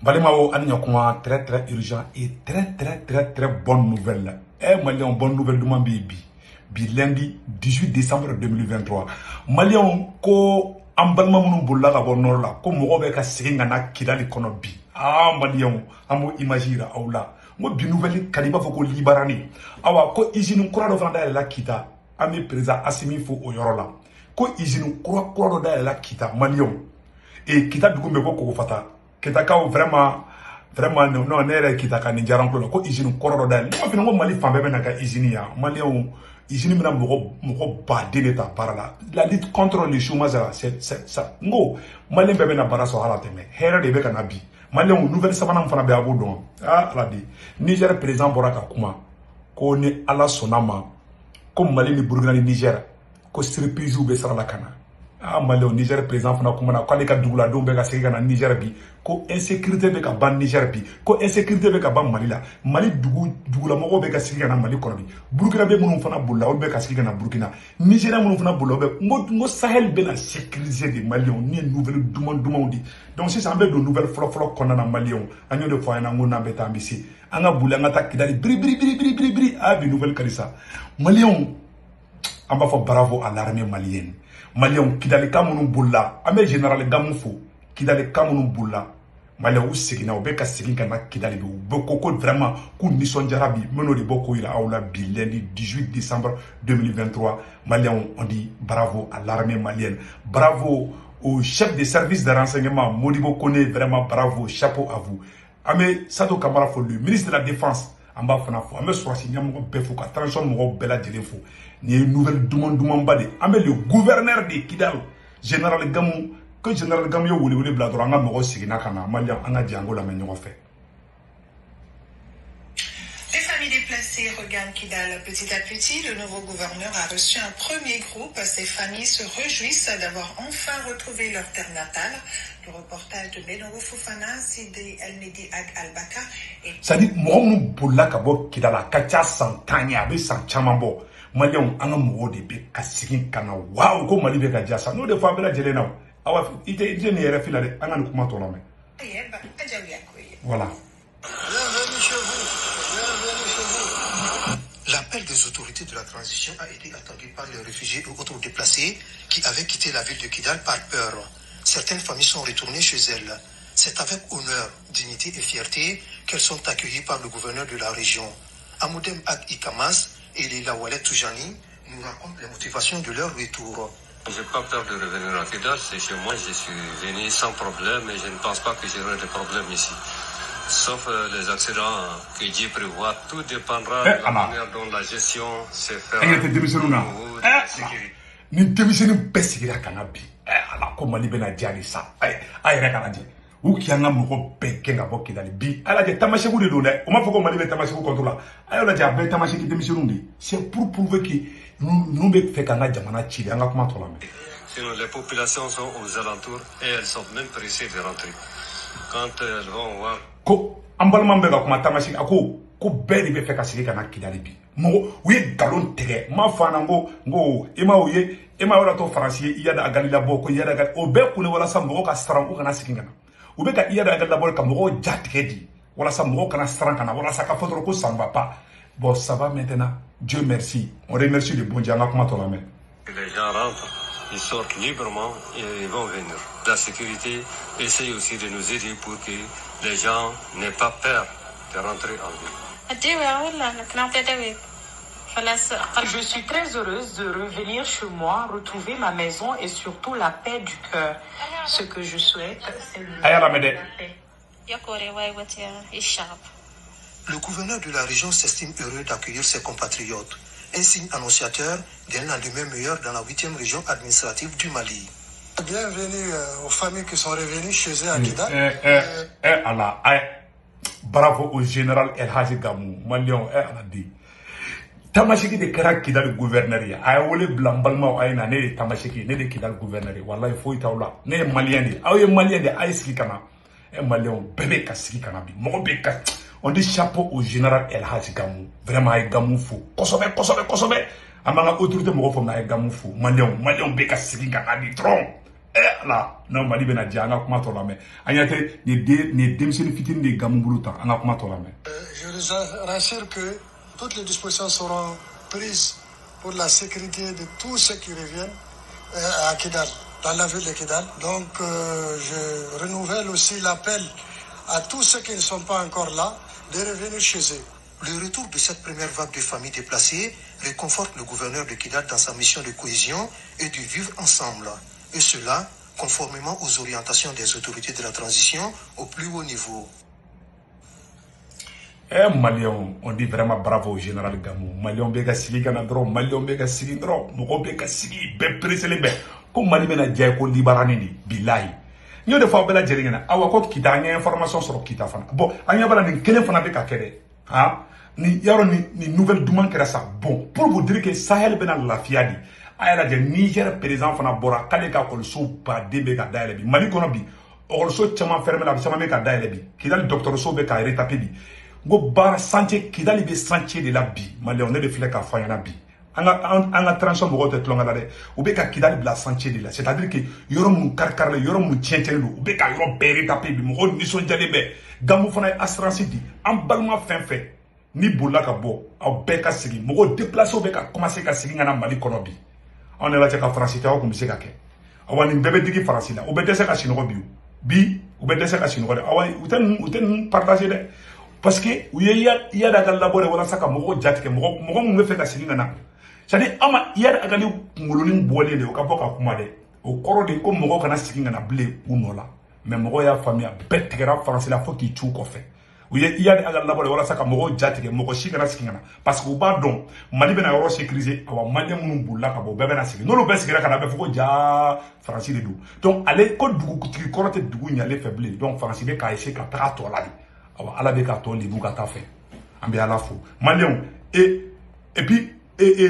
Balimao Anyakuma, très très urgent et très bonne nouvelle. Malion, bonne nouvelle de Mambi. Lundi 18 décembre 2023. Malion, ko ambalma munu bulla ka bon nord la, ko mogo be ka segin na kidali kono bi. Malion, amo imaginer aula. Mo bi nouvelle kaliba foko libarani. Awa ko izinu kura do fanda la kita. Ami président Assimi fo o yoro la. Ko izinu kura do da la kita Malion. Et kita dugu me ko fata. Kitaka vraiment non nere kitaka ni jaran ko izini kororo dal ma fina ngo mali fambe be naka izini ya mali on izini mina moko ba dele ta parala la lutte contre le chômage c'est ça ngo mali be na bara so hala teme here de be kana bi mali on nouvelle savana mfana be abodon ala di Niger président boraka kuma ko ni ala sonama ko mali ni Burkina ni Niger ko sirpiju be sara la kana Mali au Niger président fana kuma na ko ale ka dugula don be ka segi kana Niger bi ko insécurité be ka ban Niger bi ko insécurité be ka ban Mali la Mali dugula mogo be ka segi kana Mali kono bi Burkina be munu fana bulla o be ka segi kana Burkina Niger munu fana bulla be ngo Sahel be na sécuriser des Maliens ni nouvelle duman di donc si ça be de nouvelle flo konna na Maliens anyo de fois na ngona be ta ambisi anga bulla nga ta kidali bri bi nouvelle kalisa Maliens amba fa bravo à l'armée malienne Maliens kidali kamunu bulla amé général Gamoufo kidali kamunu bulla Maliens ou segina o be ka segin kana kidali be ko vraiment ku nison jarabi meno de boko ila aula bi lundi 18 décembre 2023 Maliens on dit bravo à l'armée malienne, bravo au chef des services de renseignement Modibo Kone, vraiment bravo, chapeau à vous. Amé Sato Kamara Fo, le ministre de la défense amba fana fo amé sorasi nyamo be fo ka transition mo bela jele fo ni nouvelle duman bade amé le gouverneur de Kidal général Gamou que général Gamou yo wuli bladro anga mo sigina kana Maliens anga jango la menyo fait. Les familles déplacées regagnent Kidal petit à petit. Le nouveau gouverneur a reçu un premier groupe. Ces familles se réjouissent d'avoir enfin retrouvé leur terre natale. Le reportage de Benoro Fofana, Sidi El-Medi Ag Al-Baka. Ça dit, moi, pour la kabo Kidala, kacha santanya, abe san chamambo. Maliens, anga mo de be kasikin kana wow ko mali be ka jasa. No de fa bela jele na. Awa ite ne yere filale anga no kuma tolome. Voilà. L'appel des autorités de la transition a été attendu par les réfugiés et autres déplacés qui avaient quitté la ville de Kidal par peur. Certaines familles sont retournées chez elles. C'est avec honneur, dignité et fierté qu'elles sont accueillies par le gouverneur de la région. Amoudem Ak Ikamas et Lila Walet Toujani nous racontent les motivations de leur retour. Je n'ai pas peur de revenir à Kidal, c'est chez moi, je suis venu sans problème et je ne pense pas que j'aurai des problèmes ici. Sauf les accidents que Dieu prévoit, tout dépendra de la manière dont la gestion se fait. Ni demiseni besigira kana bi ala ko mali bena jani sa ay reka na je u ki anga mo be kenga bo Kidali bi ala je tamasheku de do ne o ma foko mali be tamasheku contrôle ayo la ja be tamasheku demiseni ndi c'est pour prouver que nous be fait kana jamana chili anga kuma tola me. Sinon les populations sont aux alentours et elles sont même pressées de rentrer quand elles vont voir ko ambalma be ga kuma tamasheku ako ko be de be fait ka sigi kana Kidali bi mo oui galon tege ma fana ngo ema wala to français iya da galila boko iya da o be kule wala sam mo ka stran ko kana sikingana o be ka iya da galila boko kam mo jatkedi wala sam mo kana stran kana wala saka fotoro ko samba pas bon ça va maintenant Dieu merci on remercie le bon Dieu nga kuma to la main. Les gens rentrent, ils sortent librement et ils vont venir. La sécurité essaye aussi de nous aider pour que les gens n'aient pas peur de rentrer en ville. Je suis très heureuse de revenir chez moi, retrouver ma maison et surtout la paix du cœur. Ce que je souhaite, c'est la paix. Le gouverneur de la région s'estime heureux d'accueillir ses compatriotes, un signe annonciateur d'un lendemain meilleur dans la 8e région administrative du Mali. Bienvenue aux familles qui sont revenues chez eux à Kidal. Bravo au général El Hadji Gamou, Maliens ala di. Tamashiki de kera Kidal gouverneuriat ay wole blambalma ay na ne tamashiki ne de Kidal gouverneuriat wallahi foi tawla ne malien de ay malien de ay ski kana e malien bébé kasiki kana bi mo be ka on dit chapeau au général El Hadji Gamou vraiment ay Gamou fou kosobe amanga autorité mo fo na ay Gamou fou malien be kasiki kana di tron là non Mali bena dia nga kuma to la mais anyate ni demseni fitine de gamubuluta nga kuma to la mais je les rassure que toutes les dispositions seront prises pour la sécurité de tous ceux qui reviennent à Kidal, dans la ville de Kidal. Donc je renouvelle aussi l'appel à tous ceux qui ne sont pas encore là de revenir chez eux. Le retour de cette première vague de familles déplacées réconforte le gouverneur de Kidal dans sa mission de cohésion et du vivre ensemble. Et cela, conformément aux orientations des autorités de la transition au plus haut niveau. Malion, on dit vraiment bravo au général Gamou. Malion bega sigi gana dro, Malion bega sigi dro, moko bega sigi be presele be. Comme Mali bena jay ko libarani ni billahi. Nyo de fois bela jeringena awa ko kita nya information sur kita fana. Bon, anya bala ni kelen fana be ka kede. Hein? Ni yaro ni nouvelle demande kera ça. Bon, pour vous dire que Sahel bena la fiadi. Ayala de Niger président fana bora kale ka ko so pa debe ka daile bi. Mali kono bi. Also chama ferme la chama me ka daile bi. Kidal docteur so be ka retaper bi. Go bar santé Kidali be santé de la bi Mali on est de flek à fayana bi anga transition mo gote tlonga la de ou be ka Kidali bla santé de la c'est-à-dire que yoro mun karkar le yoro mun tientene lu ou be ka yoro beri tapé bi mo ni so jale be gamu fana assurance di am balma fin fait ni bola ka bo au be ka sigi mo go déplacer be ka commencer ka sigi ngana Mali kono bi on est là ka France ta ko miseka ke awani bebe digi France la ou be dese ka sino bi ou be dese ka sino ko awai uten partager de parce que il y a da labore wala saka moko jatike moko mu fe ka silinga na c'est-à-dire ama il y a da nguluni bolé de ka boka kuma de o koro de ko moko kana silinga na blé unola mais moko ya famille betkera France la faut qu'il tout ko fait il y a da labore wala saka moko jatike moko shikana silinga na parce que ba don Mali bena ro sécuriser awa Mali mun bulla ka bo bebe na silinga no lo be sikira kana be foko ja France de do donc aller ko dugu tri korote dugu nyale faible donc France be ka essayer ka para to la ala be ka to libu ka ta fait ambi ala fo Malion et puis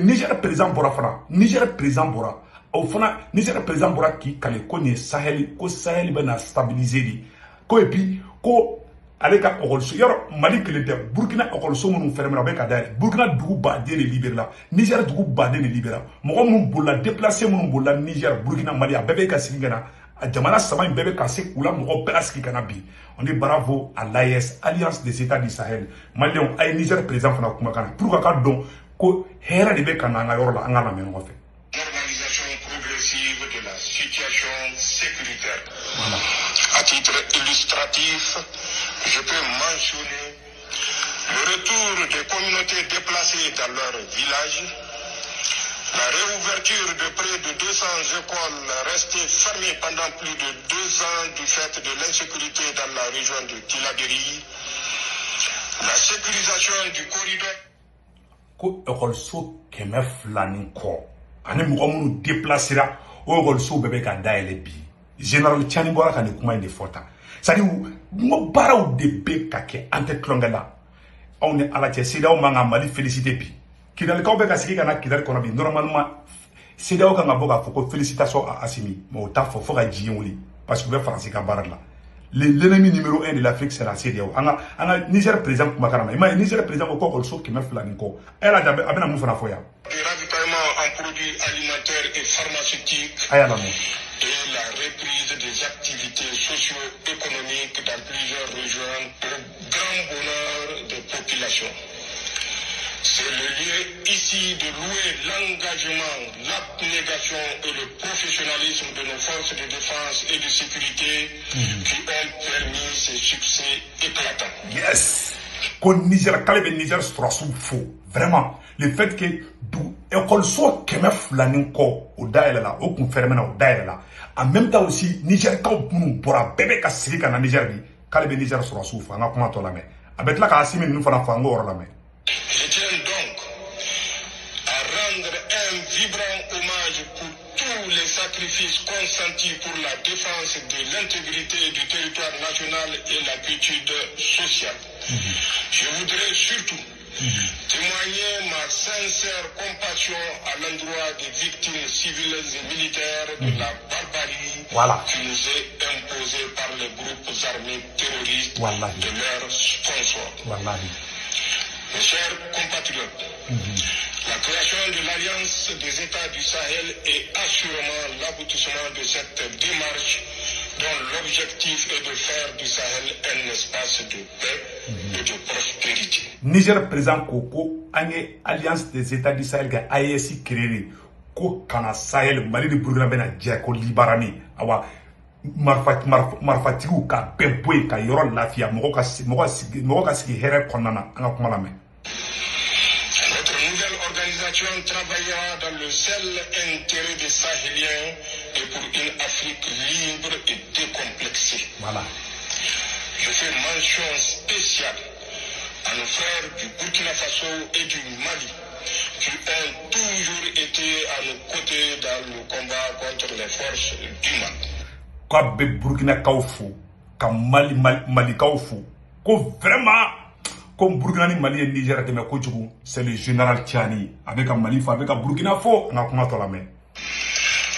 Niger président bora fana Niger président bora au fana Niger président bora qui kale ko ni Sahel be na stabiliser di ko et puis ko ale ka okolso yoro Mali kele de Burkina okolso munu fermer be ka dare Burkina dugu ba de libérer la Niger dugu ba de libérer mo mun bola déplacer mun bola Niger Burkina Mali a bebe ka singana a jamana sama bebe ka se kula mo peraski kana bi. On dit bravo à l'AES, Alliance des États du Sahel. Malion, ay Niger président fana kuma kana. Pour ka don ko hera de be kana nga yoro la nga la men fait. Normalisation progressive de la situation sécuritaire. Voilà. À titre illustratif, je peux mentionner le retour des communautés déplacées dans leur village, la réouverture de près de 200 écoles restées fermées pendant plus de 2 ans du fait de l'insécurité dans la région de Tilaberi, la sécurisation du corridor. Ko école so keme flani ko ani mo mu déplacer la o école so bebe ka daile bi général Tiani bora ka ne kuma inde fota sadi mo baraw de be ka ke ante klongala on est à la tceda o manga Mali féliciter bi Kidal ka be ka sigi kana Kidal kono bi normalement CEDEAO ka ngaboka foko félicitations à Assimi mais au taf faut ka jiwuli parce que be français ka barar la l'ennemi numéro 1 de l'Afrique c'est la CEDEAO anga Niger président kuma kana mais Niger président ko ko so keme flani ko ela jabe abena mu fana foya du ravitaillement en produits alimentaires et pharmaceutiques ayala mo et la reprise des activités socio-économiques dans plusieurs régions pour grand bonheur des populations. C'est le lieu ici de louer l'engagement, l'abnégation et le professionnalisme de nos forces de défense et de sécurité qui ont permis ces succès éclatants. Yes. Qu'on Niger, Caleb Niger sera sous faux. Vraiment. Le fait que du école soit keme flani ko au daïla là, au confirmé au daïla là. En même temps aussi, Niger ka pour un bébé ka siri kana Niger bi, Caleb Niger sera sous faux. On a comment to la main. Avec la ka asimi nous fana fango or la main. Je tiens donc à rendre un vibrant hommage pour tous les sacrifices consentis pour la défense de l'intégrité du territoire national et la quiétude sociale. Je voudrais surtout témoigner ma sincère compassion à l'endroit des victimes civiles et militaires de la barbarie qui nous est imposée par les groupes armés terroristes de leurs sponsors. Mes chers compatriotes, la création de l'Alliance des États du Sahel est assurément l'aboutissement de cette démarche dont l'objectif est de faire du Sahel un espace de paix et de prospérité. Niger président Koko, Alliance des États du Sahel, AES créé, ko kana Sahel, Mali de Burkina Bena, Djeko Libarani, awa marfatigu ka beboy ka yoro lafia mogo ka sigi here konana anga kuma lamɛ. Notre nouvelle organisation travaillera dans le seul intérêt des Sahéliens et pour une Afrique libre et décomplexée. Voilà. Je fais mention spéciale à nos frères du Burkina Faso et du Mali qui ont toujours été à nos côtés dans le combat contre les forces du mal. Ka be Burkina kaw fo ka Mali kaw fo ko vraiment comme Burkina ni Mali et Niger teme ko jugu c'est le général Tiani avec Mali fa avec Burkina fo na kuma to la main.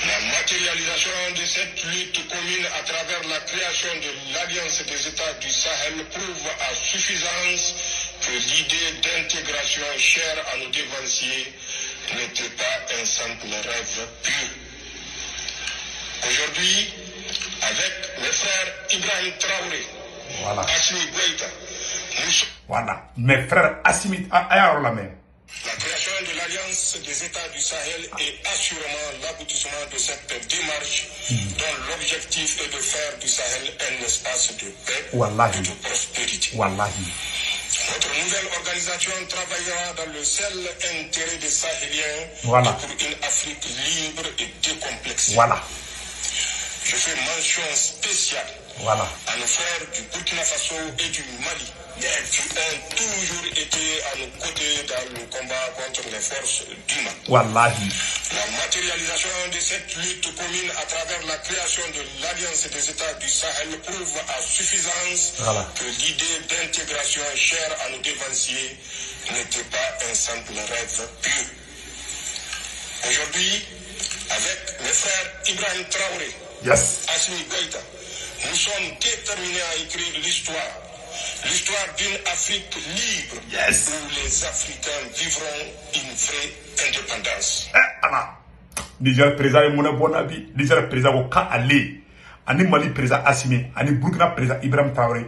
La matérialisation de cette lutte commune à travers la création de l'Alliance des États du Sahel prouve à suffisance que l'idée d'intégration chère à nos dévanciers n'était pas un simple rêve pur. Aujourd'hui, avec mes frères Ibrahim Traoré, voilà. Assimi Goïta, voilà, mes frères Assimi Ayaro la main. La création de l'Alliance des États du Sahel est assurément l'aboutissement de cette démarche dont l'objectif est de faire du Sahel un espace de paix et de prospérité. Wallahi. Notre nouvelle organisation travaillera dans le seul intérêt des Sahéliens et pour une Afrique libre et décomplexée. Voilà. Je fais mention spéciale à nos frères du Burkina Faso et du Mali qui ont toujours été à nos côtés dans le combat contre les forces du mal. Wallahi. La matérialisation de cette lutte commune à travers la création de l'Alliance des États du Sahel prouve à suffisance que l'idée d'intégration chère à nos dévanciers n'était pas un simple rêve pur. Aujourd'hui, avec mes frères Ibrahim Traoré, Assimi Goïta, nous sommes déterminés à écrire l'histoire d'une Afrique libre où les Africains vivront une vraie indépendance. Niger président est mon bonabi, Niger président au cas aller, ani Mali président Assimi, ani Burkina président Ibrahim Traoré,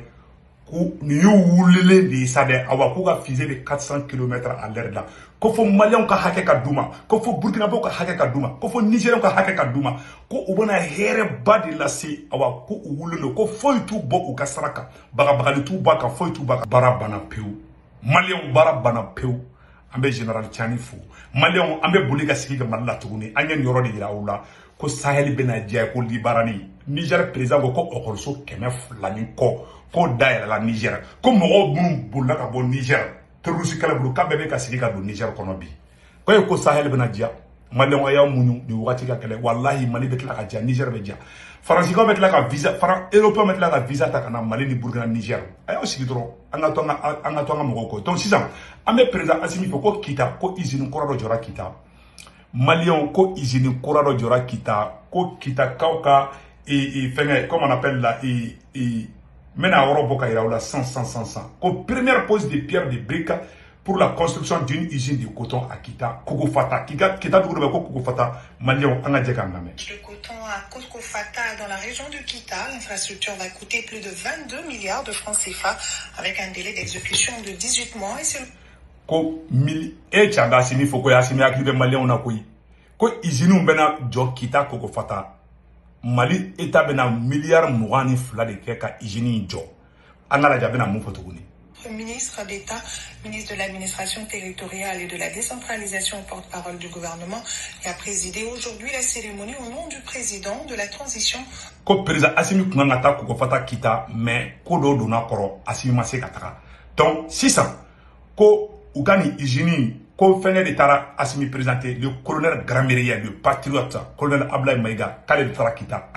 où nous voulons les sadé, awa kuga fusée de 400 km à l'heure là. Ko fo Malien ka hake ka duma, ko fo Burkina ka hake ka duma, ko fo Nigérien ka hake ka duma, ko ubona here badi la se awa ko wuluno ko fo itu boku ka saraka, baga tu baka fo itu baka barabana peu. Malien barabana peu. Ambe général Tiani fo. Malien ambe boli ka sigi ka malla tuguni, anyen yoro de gira ula ko Sahel bena dia ko libarani. Niger président ko okorso kemef lani ko daira la Niger. Ko mo mun bulla ka bo Niger. Terusi kala bulu ka bebe ka sigi ka do Niger kono bi ko Sahel bena dia Mali aya munu ni wati ka kele wallahi Mali betla ka dia Niger be dia France ko betla ka visa Fran Europe betla ka visa ta kana Mali ni Burkina Niger ayo sigi dro anga tonga mo ko donc sisan ambe président Assimi ko kita ko usine korado jora kita Malion ko usine korado jora kita ko kita kauka et fenge comme on appelle là Mena Orobo Kairaoula 100. Comme première pose de pierre de briques pour la construction d'une usine de coton à Kita, Kokofata. Kita Dougouba Kokofata, Malion, Angadjekaname. Le coton à Kokofata dans la région de Kita, l'infrastructure va coûter plus de 22 milliards de francs CFA avec un délai d'exécution de 18 mois et c'est le. Ko mil e changa simi foko ya simi akli de Malion na koyi. Ko usine bena jo Kita Kokofata. Mali état bena milliard mourani fla de keka hygiène jo angala jabena mu fotoguni. Ministre d'État, ministre de l'administration territoriale et de la décentralisation, porte-parole du gouvernement, et a présidé aujourd'hui la cérémonie au nom du président de la transition. Ko président Assimi Kungata Kokofata Kita mais ko do dona koro Assimi Masse kataka. Donc 600 ko ugani hygiène ko fene de tara Assimi présenté le colonel Gramérien, le patriote colonel Ablaye Maïga kale de tara Kita.